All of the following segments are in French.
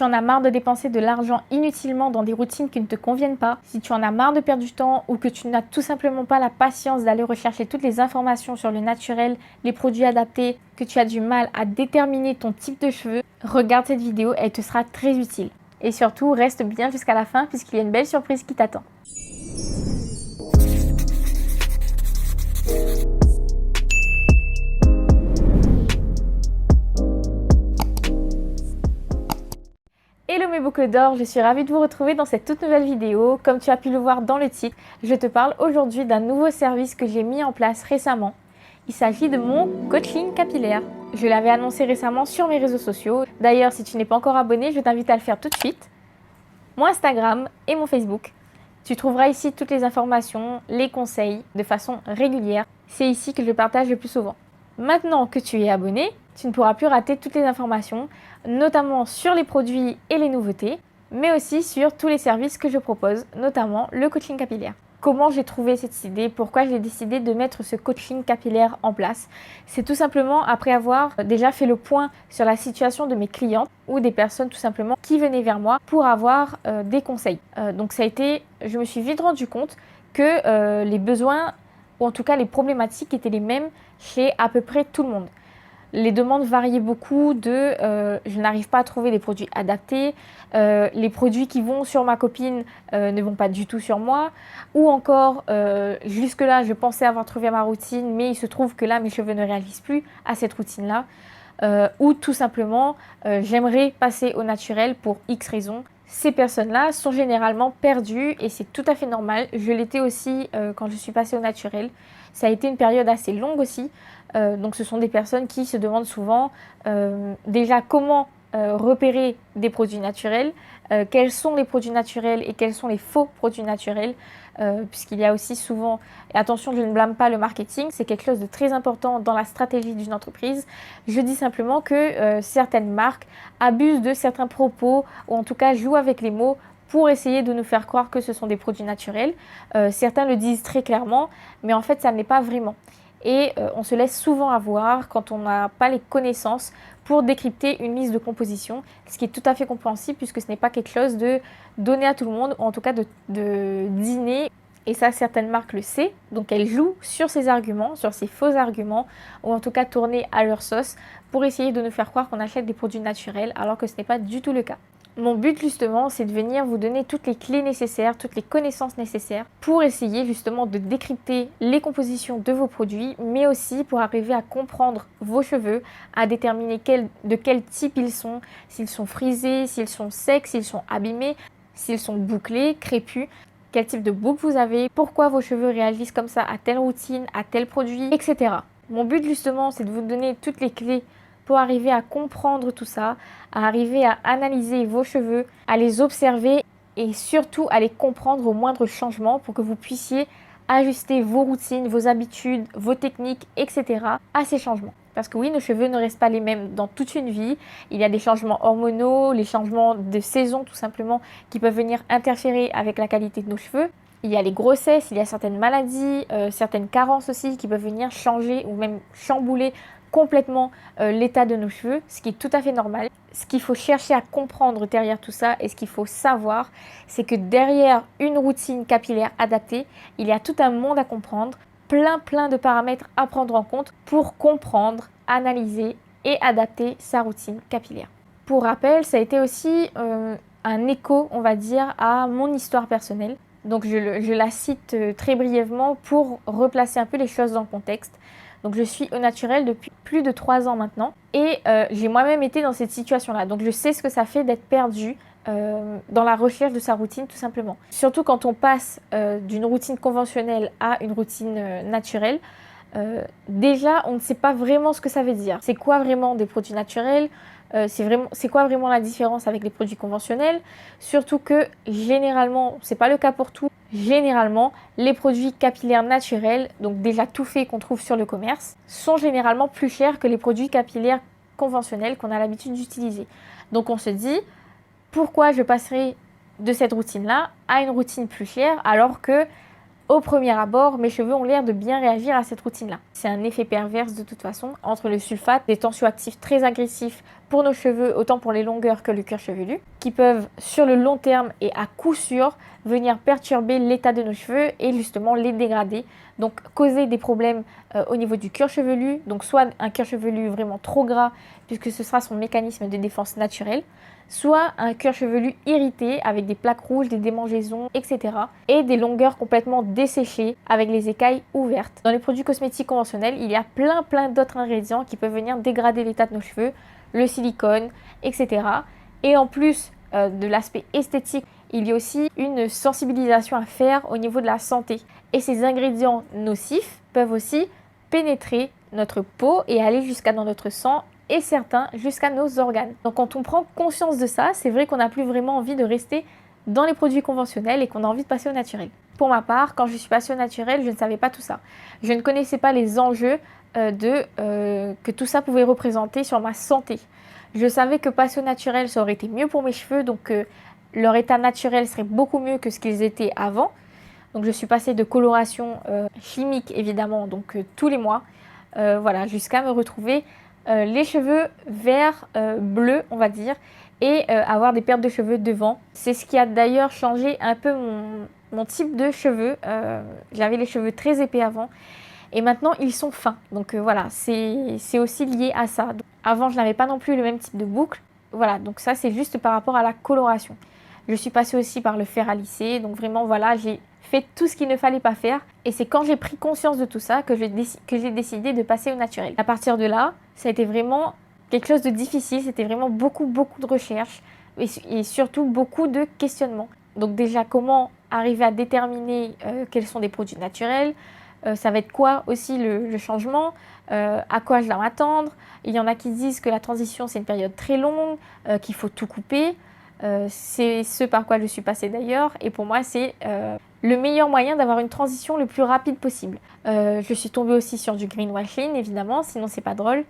tu en as marre de dépenser de l'argent inutilement dans des routines qui ne te conviennent pas, si tu en as marre de perdre du temps ou que tu n'as tout simplement pas la patience d'aller rechercher toutes les informations sur le naturel, les produits adaptés, que tu as du mal à déterminer ton type de cheveux, regarde cette vidéo, elle te sera très utile. Et surtout, reste bien jusqu'à la fin puisqu'il y a une belle surprise qui t'attend. Hello mes boucles d'or, je suis ravie de vous retrouver dans cette toute nouvelle vidéo. Comme tu as pu le voir dans le titre, je te parle aujourd'hui d'un nouveau service que j'ai mis en place récemment. Il s'agit de mon coaching capillaire. Je l'avais annoncé récemment sur mes réseaux sociaux. D'ailleurs, si tu n'es pas encore abonné, je t'invite à le faire tout de suite. Mon Instagram et mon Facebook. Tu trouveras ici toutes les informations, les conseils de façon régulière. C'est ici que je partage le plus souvent. Maintenant que tu es abonné, tu ne pourras plus rater toutes les informations, notamment sur les produits et les nouveautés, mais aussi sur tous les services que je propose, notamment le coaching capillaire. Comment j'ai trouvé cette idée? Pourquoi j'ai décidé de mettre ce coaching capillaire en place? C'est tout simplement après avoir déjà fait le point sur la situation de mes clientes ou des personnes tout simplement qui venaient vers moi pour avoir des conseils. Donc je me suis vite rendu compte que les besoins ou en tout cas les problématiques étaient les mêmes chez à peu près tout le monde. Les demandes variaient beaucoup de je n'arrive pas à trouver des produits adaptés, les produits qui vont sur ma copine ne vont pas du tout sur moi, ou encore jusque-là je pensais avoir trouvé ma routine mais il se trouve que là mes cheveux ne réalisent plus à cette routine-là, ou tout simplement j'aimerais passer au naturel pour X raisons. Ces personnes-là sont généralement perdues et c'est tout à fait normal. Je l'étais aussi quand je suis passée au naturel. Ça a été une période assez longue aussi. Donc ce sont des personnes qui se demandent souvent déjà comment repérer des produits naturels, quels sont les produits naturels et quels sont les faux produits naturels, puisqu'il y a aussi souvent, et attention je ne blâme pas le marketing, c'est quelque chose de très important dans la stratégie d'une entreprise. Je dis simplement que certaines marques abusent de certains propos ou en tout cas jouent avec les mots pour essayer de nous faire croire que ce sont des produits naturels. Certains le disent très clairement, mais en fait ça n'est pas vraiment. Et on se laisse souvent avoir quand on n'a pas les connaissances pour décrypter une liste de composition, ce qui est tout à fait compréhensible puisque ce n'est pas quelque chose de donné à tout le monde, ou en tout cas de dîner. Et ça, certaines marques le savent, donc elles jouent sur ces arguments, sur ces faux arguments, ou en tout cas tourner à leur sauce pour essayer de nous faire croire qu'on achète des produits naturels alors que ce n'est pas du tout le cas. Mon but justement, c'est de venir vous donner toutes les clés nécessaires, toutes les connaissances nécessaires pour essayer justement de décrypter les compositions de vos produits, mais aussi pour arriver à comprendre vos cheveux, à déterminer de quel type ils sont, s'ils sont frisés, s'ils sont secs, s'ils sont abîmés, s'ils sont bouclés, crépus, quel type de boucle vous avez, pourquoi vos cheveux réagissent comme ça à telle routine, à tel produit, etc. Mon but justement, c'est de vous donner toutes les clés pour arriver à comprendre tout ça, à arriver à analyser vos cheveux, à les observer et surtout à les comprendre au moindre changement pour que vous puissiez ajuster vos routines, vos habitudes, vos techniques, etc. à ces changements. Parce que oui, nos cheveux ne restent pas les mêmes dans toute une vie. Il y a des changements hormonaux, les changements de saison tout simplement qui peuvent venir interférer avec la qualité de nos cheveux. Il y a les grossesses, il y a certaines maladies, certaines carences aussi qui peuvent venir changer ou même chambouler complètement l'état de nos cheveux, ce qui est tout à fait normal. Ce qu'il faut chercher à comprendre derrière tout ça et ce qu'il faut savoir, c'est que derrière une routine capillaire adaptée, il y a tout un monde à comprendre, plein de paramètres à prendre en compte pour comprendre, analyser et adapter sa routine capillaire. Pour rappel, ça a été aussi un écho, on va dire, à mon histoire personnelle. Donc je la cite très brièvement pour replacer un peu les choses dans le contexte. Donc je suis au naturel depuis plus de 3 ans maintenant et j'ai moi-même été dans cette situation-là. Donc je sais ce que ça fait d'être perdu dans la recherche de sa routine tout simplement. Surtout quand on passe d'une routine conventionnelle à une routine naturelle, déjà on ne sait pas vraiment ce que ça veut dire. C'est quoi vraiment des produits naturels? C'est quoi vraiment la différence avec les produits conventionnels? Surtout que généralement, c'est pas le cas pour tout, généralement les produits capillaires naturels, donc déjà tout fait qu'on trouve sur le commerce, sont généralement plus chers que les produits capillaires conventionnels qu'on a l'habitude d'utiliser. Donc on se dit, pourquoi je passerai de cette routine-là à une routine plus chère alors que Au premier abord, mes cheveux ont l'air de bien réagir à cette routine-là. C'est un effet perverse de toute façon entre le sulfate, des tensioactifs très agressifs pour nos cheveux, autant pour les longueurs que le cuir chevelu, qui peuvent sur le long terme et à coup sûr venir perturber l'état de nos cheveux et justement les dégrader, donc causer des problèmes au niveau du cuir chevelu, donc soit un cuir chevelu vraiment trop gras puisque ce sera son mécanisme de défense naturel, soit un cuir chevelu irrité avec des plaques rouges, des démangeaisons, etc. et des longueurs complètement desséchées avec les écailles ouvertes. Dans les produits cosmétiques conventionnels, il y a plein d'autres ingrédients qui peuvent venir dégrader l'état de nos cheveux, le silicone, etc. Et en plus de l'aspect esthétique, il y a aussi une sensibilisation à faire au niveau de la santé. Et ces ingrédients nocifs peuvent aussi pénétrer notre peau et aller jusqu'à dans notre sang et certains jusqu'à nos organes. Donc quand on prend conscience de ça, c'est vrai qu'on n'a plus vraiment envie de rester dans les produits conventionnels et qu'on a envie de passer au naturel. Pour ma part, quand je suis passée au naturel, je ne savais pas tout ça. Je ne connaissais pas les enjeux que tout ça pouvait représenter sur ma santé. Je savais que passer au naturel, ça aurait été mieux pour mes cheveux, donc leur état naturel serait beaucoup mieux que ce qu'ils étaient avant. Donc je suis passée de coloration chimique évidemment, donc tous les mois, voilà, jusqu'à me retrouver les cheveux verts, bleus on va dire, et avoir des pertes de cheveux devant. C'est ce qui a d'ailleurs changé un peu mon type de cheveux. J'avais les cheveux très épais avant et maintenant ils sont fins. Donc voilà, c'est aussi lié à ça. Donc, avant je n'avais pas non plus le même type de boucle. Voilà, donc ça c'est juste par rapport à la coloration. Je suis passée aussi par le fer à lisser, donc vraiment voilà, j'ai fait tout ce qu'il ne fallait pas faire. Et c'est quand j'ai pris conscience de tout ça que j'ai décidé de passer au naturel. À partir de là, ça a été vraiment quelque chose de difficile, c'était vraiment beaucoup de recherches et surtout beaucoup de questionnements. Donc déjà, comment arriver à déterminer quels sont des produits naturels, ça va être quoi aussi le changement, à quoi je dois m'attendre. Il y en a qui disent que la transition c'est une période très longue, qu'il faut tout couper. C'est ce par quoi je suis passée d'ailleurs et pour moi c'est le meilleur moyen d'avoir une transition le plus rapide possible. Je suis tombée aussi sur du greenwashing évidemment, sinon c'est pas drôle.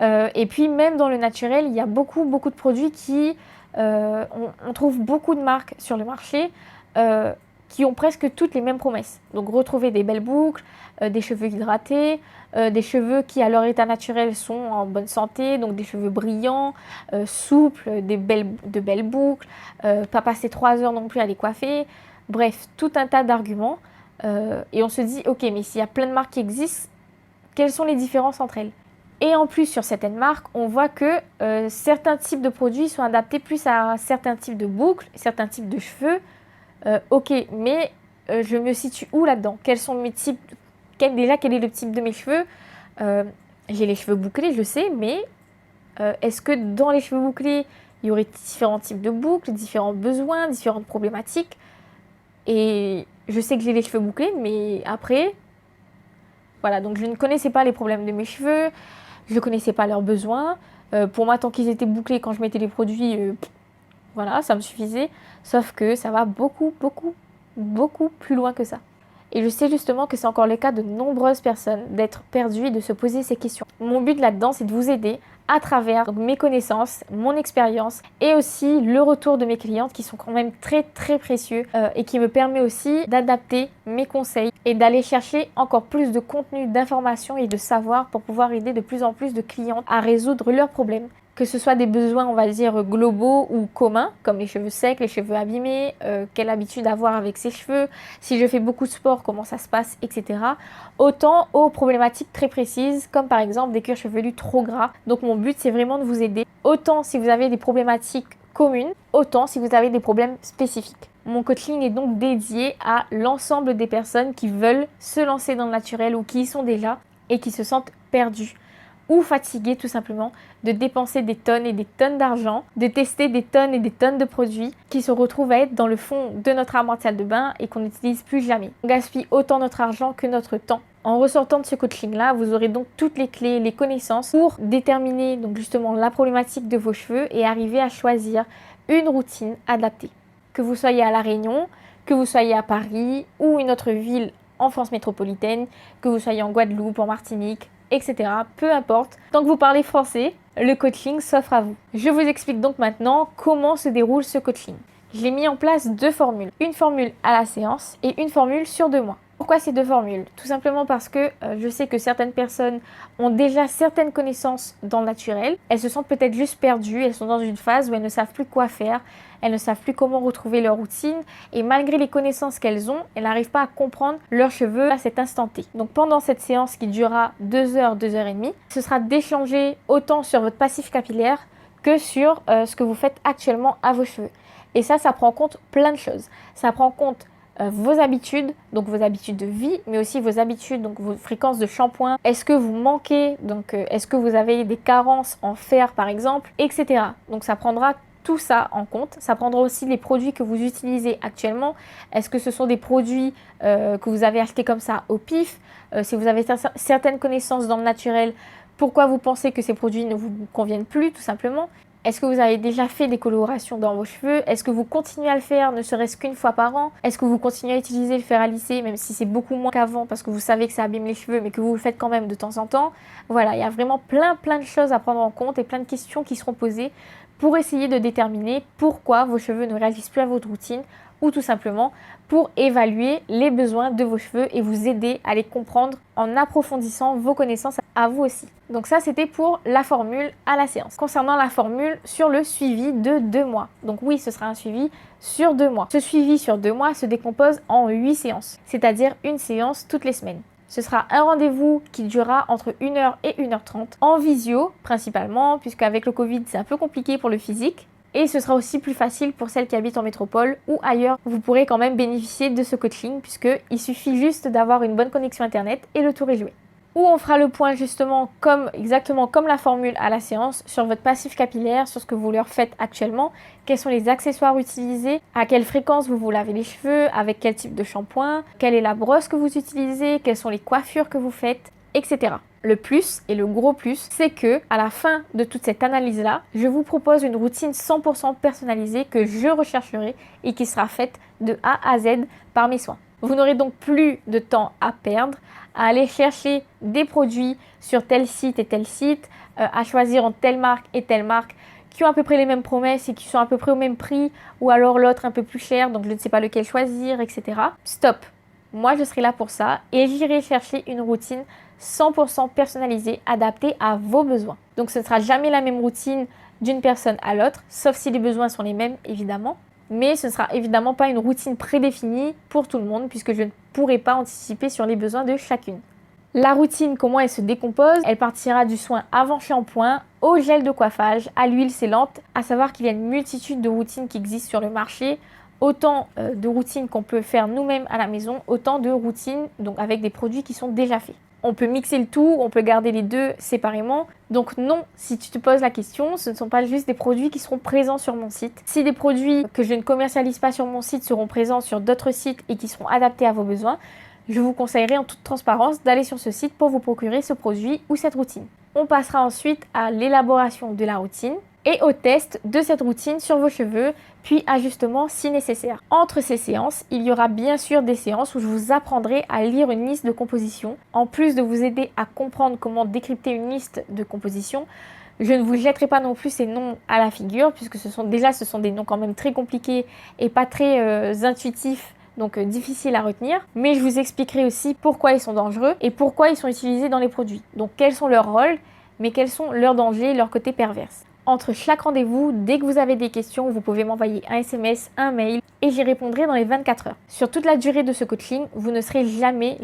Et puis même dans le naturel, il y a beaucoup de produits qui... on trouve beaucoup de marques sur le marché qui ont presque toutes les mêmes promesses. Donc retrouver des belles boucles, des cheveux hydratés, des cheveux qui à leur état naturel sont en bonne santé, donc des cheveux brillants, souples, de belles boucles, pas passer 3 heures non plus à les coiffer. Bref, tout un tas d'arguments. Et on se dit, ok, mais s'il y a plein de marques qui existent, quelles sont les différences entre elles ? Et en plus, sur certaines marques, on voit que certains types de produits sont adaptés plus à certains types de boucles, certains types de cheveux. Ok, mais je me situe où là-dedans ? Quels sont mes types ? Déjà, quel est le type de mes cheveux ? J'ai les cheveux bouclés, je sais, mais est-ce que dans les cheveux bouclés, il y aurait différents types de boucles, différents besoins, différentes problématiques ? Et je sais que j'ai les cheveux bouclés, mais après, voilà, donc je ne connaissais pas les problèmes de mes cheveux, je ne connaissais pas leurs besoins. Pour moi, tant qu'ils étaient bouclés, quand je mettais les produits, voilà, ça me suffisait. Sauf que ça va beaucoup plus loin que ça. Et je sais justement que c'est encore le cas de nombreuses personnes d'être perdues et de se poser ces questions. Mon but là-dedans, c'est de vous aider à travers donc, mes connaissances, mon expérience et aussi le retour de mes clientes qui sont quand même très précieux et qui me permet aussi d'adapter mes conseils et d'aller chercher encore plus de contenu, d'informations et de savoir pour pouvoir aider de plus en plus de clientes à résoudre leurs problèmes. Que ce soit des besoins, on va dire, globaux ou communs, comme les cheveux secs, les cheveux abîmés, quelle habitude avoir avec ses cheveux, si je fais beaucoup de sport, comment ça se passe, etc. Autant aux problématiques très précises, comme par exemple des cuirs chevelus trop gras. Donc mon but, c'est vraiment de vous aider, autant si vous avez des problématiques communes, autant si vous avez des problèmes spécifiques. Mon coaching est donc dédié à l'ensemble des personnes qui veulent se lancer dans le naturel ou qui y sont déjà et qui se sentent perdues ou fatigués tout simplement de dépenser des tonnes et des tonnes d'argent, de tester des tonnes et des tonnes de produits qui se retrouvent à être dans le fond de notre armoire de salle de bain et qu'on n'utilise plus jamais. On gaspille autant notre argent que notre temps. En ressortant de ce coaching-là, vous aurez donc toutes les clés, les connaissances pour déterminer donc justement la problématique de vos cheveux et arriver à choisir une routine adaptée. Que vous soyez à La Réunion, que vous soyez à Paris ou une autre ville en France métropolitaine, que vous soyez en Guadeloupe, en Martinique, etc. Peu importe, tant que vous parlez français, le coaching s'offre à vous. Je vous explique donc maintenant comment se déroule ce coaching. J'ai mis en place 2 formules. Une formule à la séance et une formule sur 2 mois. Pourquoi ces deux formules? Tout simplement parce que je sais que certaines personnes ont déjà certaines connaissances dans le naturel. Elles se sentent peut-être juste perdues, elles sont dans une phase où elles ne savent plus quoi faire, elles ne savent plus comment retrouver leur routine et malgré les connaissances qu'elles ont, elles n'arrivent pas à comprendre leurs cheveux à cet instant T. Donc pendant cette séance qui durera 2 heures, 2 heures et demie, ce sera d'échanger autant sur votre passif capillaire que sur ce que vous faites actuellement à vos cheveux. Et ça prend en compte plein de choses. Ça prend en compte vos habitudes, donc vos habitudes de vie, mais aussi vos habitudes, donc vos fréquences de shampoing. Est-ce que vous manquez, donc est-ce que vous avez des carences en fer par exemple, etc. Donc ça prendra tout ça en compte. Ça prendra aussi les produits que vous utilisez actuellement. Est-ce que ce sont des produits que vous avez achetés comme ça au pif? Si vous avez certaines connaissances dans le naturel, pourquoi vous pensez que ces produits ne vous conviennent plus tout simplement? Est-ce que vous avez déjà fait des colorations dans vos cheveux? Est-ce que vous continuez à le faire ne serait-ce qu'une fois par an? Est-ce que vous continuez à utiliser le fer à lisser même si c'est beaucoup moins qu'avant parce que vous savez que ça abîme les cheveux mais que vous le faites quand même de temps en temps? Voilà, il y a vraiment plein de choses à prendre en compte et plein de questions qui seront posées pour essayer de déterminer pourquoi vos cheveux ne réagissent plus à votre routine ou tout simplement pour évaluer les besoins de vos cheveux et vous aider à les comprendre en approfondissant vos connaissances à vous aussi. Donc ça, c'était pour la formule à la séance. Concernant la formule sur le suivi de 2 mois. Donc oui, ce sera un suivi sur 2 mois. Ce suivi sur 2 mois se décompose en 8 séances, c'est-à-dire une séance toutes les semaines. Ce sera un rendez-vous qui durera entre 1 heure et 1 heure 30 en visio principalement, puisqu'avec le Covid, c'est un peu compliqué pour le physique. Et ce sera aussi plus facile pour celles qui habitent en métropole ou ailleurs. Vous pourrez quand même bénéficier de ce coaching puisqu'il suffit juste d'avoir une bonne connexion internet et le tour est joué. Où on fera le point justement exactement comme la formule à la séance sur votre passif capillaire, sur ce que vous leur faites actuellement, quels sont les accessoires utilisés, à quelle fréquence vous lavez les cheveux, avec quel type de shampoing, quelle est la brosse que vous utilisez, quelles sont les coiffures que vous faites, etc. Le plus et le gros plus, c'est que à la fin de toute cette analyse-là, je vous propose une routine 100% personnalisée que je rechercherai et qui sera faite de A à Z par mes soins. Vous n'aurez donc plus de temps à perdre, à aller chercher des produits sur tel site et tel site, à choisir entre telle marque et telle marque qui ont à peu près les mêmes promesses et qui sont à peu près au même prix, ou alors l'autre un peu plus cher, donc je ne sais pas lequel choisir, etc. Stop! Moi, je serai là pour ça et j'irai chercher une routine 100% personnalisée, adaptée à vos besoins. Donc ce ne sera jamais la même routine d'une personne à l'autre, sauf si les besoins sont les mêmes, évidemment. Mais ce ne sera évidemment pas une routine prédéfinie pour tout le monde, puisque je ne pourrai pas anticiper sur les besoins de chacune. La routine, comment elle se décompose? Elle partira du soin avant shampoing, au gel de coiffage, à l'huile scellante, à savoir qu'il y a une multitude de routines qui existent sur le marché, autant de routines qu'on peut faire nous-mêmes à la maison, autant de routines donc avec des produits qui sont déjà faits. On peut mixer le tout, on peut garder les deux séparément. Donc non, si tu te poses la question, ce ne sont pas juste des produits qui seront présents sur mon site. Si des produits que je ne commercialise pas sur mon site seront présents sur d'autres sites et qui seront adaptés à vos besoins, je vous conseillerais en toute transparence d'aller sur ce site pour vous procurer ce produit ou cette routine. On passera ensuite à l'élaboration de la routine et au test de cette routine sur vos cheveux, puis ajustement si nécessaire. Entre ces séances, il y aura bien sûr des séances où je vous apprendrai à lire une liste de composition. En plus de vous aider à comprendre comment décrypter une liste de composition, je ne vous jetterai pas non plus ces noms à la figure, puisque ce sont des noms quand même très compliqués et pas très intuitifs, donc difficiles à retenir. Mais je vous expliquerai aussi pourquoi ils sont dangereux et pourquoi ils sont utilisés dans les produits. Donc quels sont leurs rôles, mais quels sont leurs dangers et leurs côtés perverses. Entre chaque rendez-vous, dès que vous avez des questions, vous pouvez m'envoyer un SMS, un mail et j'y répondrai dans les 24 heures. Sur toute la durée de ce coaching, vous ne serez jamais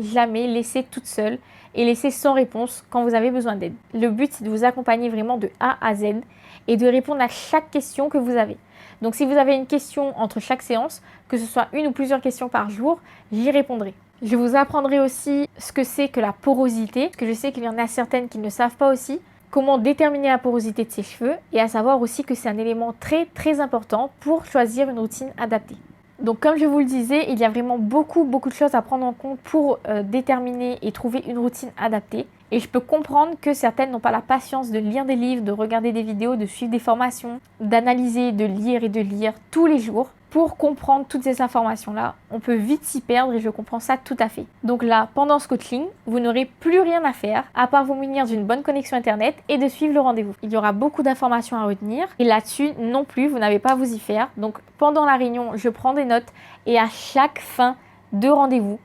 laissée toute seule et laissée sans réponse quand vous avez besoin d'aide. Le but, c'est de vous accompagner vraiment de A à Z et de répondre à chaque question que vous avez. Donc si vous avez une question entre chaque séance, que ce soit une ou plusieurs questions par jour, j'y répondrai. Je vous apprendrai aussi ce que c'est que la porosité, parce que je sais qu'il y en a certaines qui ne savent pas aussi. Comment déterminer la porosité de ses cheveux et à savoir aussi que c'est un élément très important pour choisir une routine adaptée. Donc comme je vous le disais, il y a vraiment beaucoup de choses à prendre en compte pour déterminer et trouver une routine adaptée. Et je peux comprendre que certaines n'ont pas la patience de lire des livres, de regarder des vidéos, de suivre des formations, d'analyser, de lire tous les jours. Pour comprendre toutes ces informations-là, on peut vite s'y perdre et je comprends ça tout à fait. Donc là, pendant ce coaching, vous n'aurez plus rien à faire à part vous munir d'une bonne connexion internet et de suivre le rendez-vous. Il y aura beaucoup d'informations à retenir et là-dessus non plus, vous n'avez pas à vous y faire. Donc pendant la réunion, je prends des notes et à chaque fin de rendez-vous,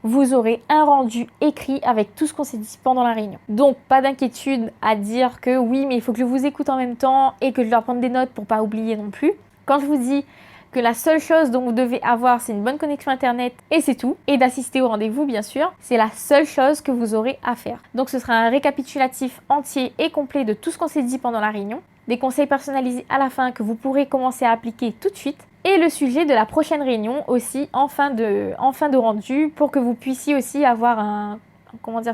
vous aurez un rendu écrit avec tout ce qu'on s'est dit pendant la réunion. Donc pas d'inquiétude à dire que oui, mais il faut que je vous écoute en même temps et que je dois prendre des notes pour pas oublier non plus. Quand je vous dis que la seule chose dont vous devez avoir, c'est une bonne connexion internet et c'est tout, et d'assister au rendez-vous bien sûr, c'est la seule chose que vous aurez à faire. Donc ce sera un récapitulatif entier et complet de tout ce qu'on s'est dit pendant la réunion, des conseils personnalisés à la fin que vous pourrez commencer à appliquer tout de suite, et le sujet de la prochaine réunion aussi en fin de rendu pour que vous puissiez aussi avoir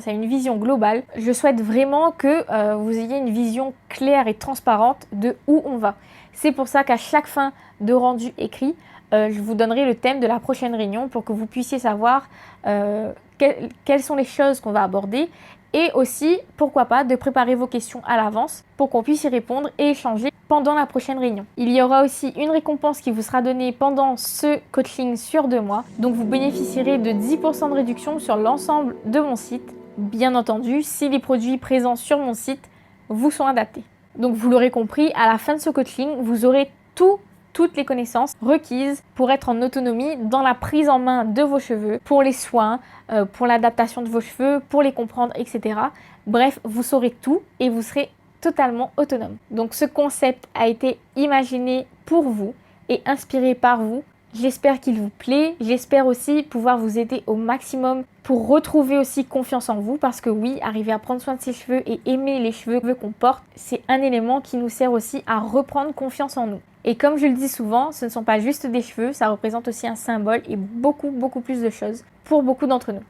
une vision globale. Je souhaite vraiment que vous ayez une vision claire et transparente de où on va. C'est pour ça qu'à chaque fin de rendu écrit, je vous donnerai le thème de la prochaine réunion pour que vous puissiez savoir quelles sont les choses qu'on va aborder et aussi, pourquoi pas, de préparer vos questions à l'avance pour qu'on puisse y répondre et échanger pendant la prochaine réunion. Il y aura aussi une récompense qui vous sera donnée pendant ce coaching sur 2 mois. Donc vous bénéficierez de 10% de réduction sur l'ensemble de mon site. Bien entendu, si les produits présents sur mon site vous sont adaptés. Donc vous l'aurez compris, à la fin de ce coaching, vous aurez toutes les connaissances requises pour être en autonomie dans la prise en main de vos cheveux, pour les soins, pour l'adaptation de vos cheveux, pour les comprendre, etc. Bref, vous saurez tout et vous serez totalement autonome. Donc ce concept a été imaginé pour vous et inspiré par vous. J'espère qu'il vous plaît, j'espère aussi pouvoir vous aider au maximum pour retrouver aussi confiance en vous parce que oui, arriver à prendre soin de ses cheveux et aimer les cheveux qu'on porte, c'est un élément qui nous sert aussi à reprendre confiance en nous. Et comme je le dis souvent, ce ne sont pas juste des cheveux, ça représente aussi un symbole et beaucoup plus de choses pour beaucoup d'entre nous.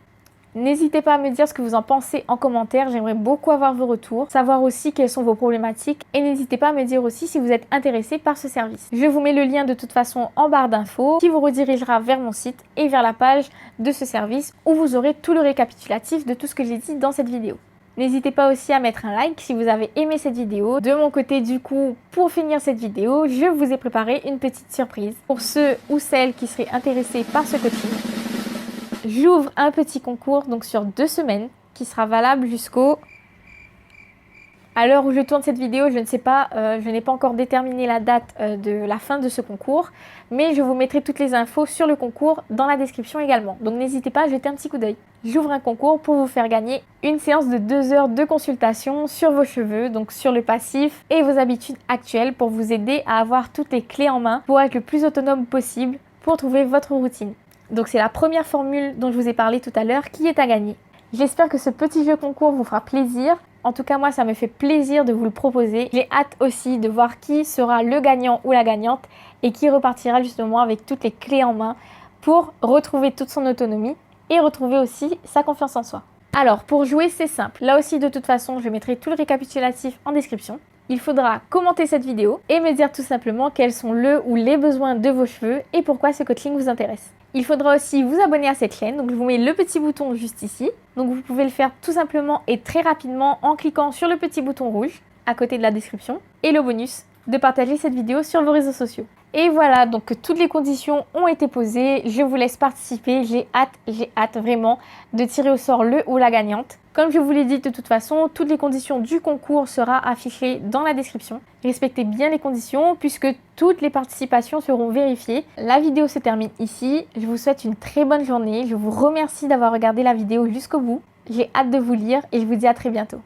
N'hésitez pas à me dire ce que vous en pensez en commentaire, j'aimerais beaucoup avoir vos retours, savoir aussi quelles sont vos problématiques et n'hésitez pas à me dire aussi si vous êtes intéressé par ce service. Je vous mets le lien de toute façon en barre d'infos qui vous redirigera vers mon site et vers la page de ce service où vous aurez tout le récapitulatif de tout ce que j'ai dit dans cette vidéo. N'hésitez pas aussi à mettre un like si vous avez aimé cette vidéo. De mon côté du coup, pour finir cette vidéo, je vous ai préparé une petite surprise pour ceux ou celles qui seraient intéressés par ce coaching. J'ouvre un petit concours donc sur 2 semaines qui sera valable jusqu'au... À l'heure où je tourne cette vidéo, je ne sais pas, je n'ai pas encore déterminé la date de la fin de ce concours, mais je vous mettrai toutes les infos sur le concours dans la description également. Donc n'hésitez pas à jeter un petit coup d'œil. J'ouvre un concours pour vous faire gagner une séance de 2 heures de consultation sur vos cheveux, donc sur le passif et vos habitudes actuelles pour vous aider à avoir toutes les clés en main pour être le plus autonome possible pour trouver votre routine. Donc c'est la première formule dont je vous ai parlé tout à l'heure qui est à gagner. J'espère que ce petit jeu concours vous fera plaisir. En tout cas, moi, ça me fait plaisir de vous le proposer. J'ai hâte aussi de voir qui sera le gagnant ou la gagnante et qui repartira justement avec toutes les clés en main pour retrouver toute son autonomie et retrouver aussi sa confiance en soi. Alors, pour jouer, c'est simple. Là aussi, de toute façon, je mettrai tout le récapitulatif en description. Il faudra commenter cette vidéo et me dire tout simplement quels sont le ou les besoins de vos cheveux et pourquoi ce coaching vous intéresse. Il faudra aussi vous abonner à cette chaîne, donc je vous mets le petit bouton juste ici. Donc vous pouvez le faire tout simplement et très rapidement en cliquant sur le petit bouton rouge à côté de la description. Et le bonus, de partager cette vidéo sur vos réseaux sociaux. Et voilà, donc toutes les conditions ont été posées, je vous laisse participer, j'ai hâte vraiment de tirer au sort le ou la gagnante. Comme je vous l'ai dit de toute façon, toutes les conditions du concours seront affichées dans la description. Respectez bien les conditions puisque toutes les participations seront vérifiées. La vidéo se termine ici, je vous souhaite une très bonne journée, je vous remercie d'avoir regardé la vidéo jusqu'au bout. J'ai hâte de vous lire et je vous dis à très bientôt.